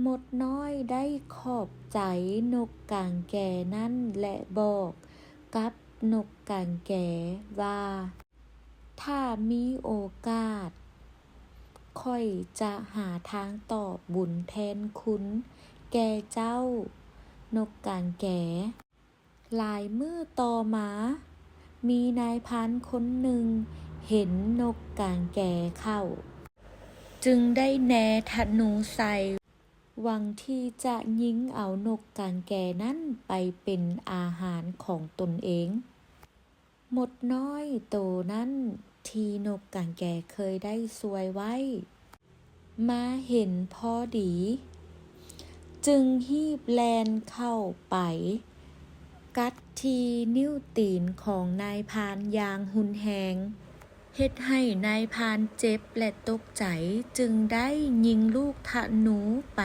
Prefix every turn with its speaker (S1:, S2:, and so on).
S1: มดน้อยได้ขอบใจนกกางแก่นั่นและบอกกับนกกางแก่ว่า ถ้ามีโอกาสข้อยจะหาทางตอบบุญแทนคุณแก่เจ้านกกางแก่หลายมื้อต่อมามีนายพรานคนหนึ่งเห็นนกกางแก่เข้าจึงได้แนธนูใส่หวังที่จะยิงเอานกกางแก่นั้นไปเป็นอาหารของตนเองมดน้อยโตนั้นที่นกกางแก่เคยได้สวยไว้มาเห็นพอดีจึงฮีบแลนเข้าไปกัดที่นิ้วตีนของนายพรานอย่างหุนแหงเฮ็ดให้นายพรานเจ็บและตกใจจึงได้ยิงลูกธนูไป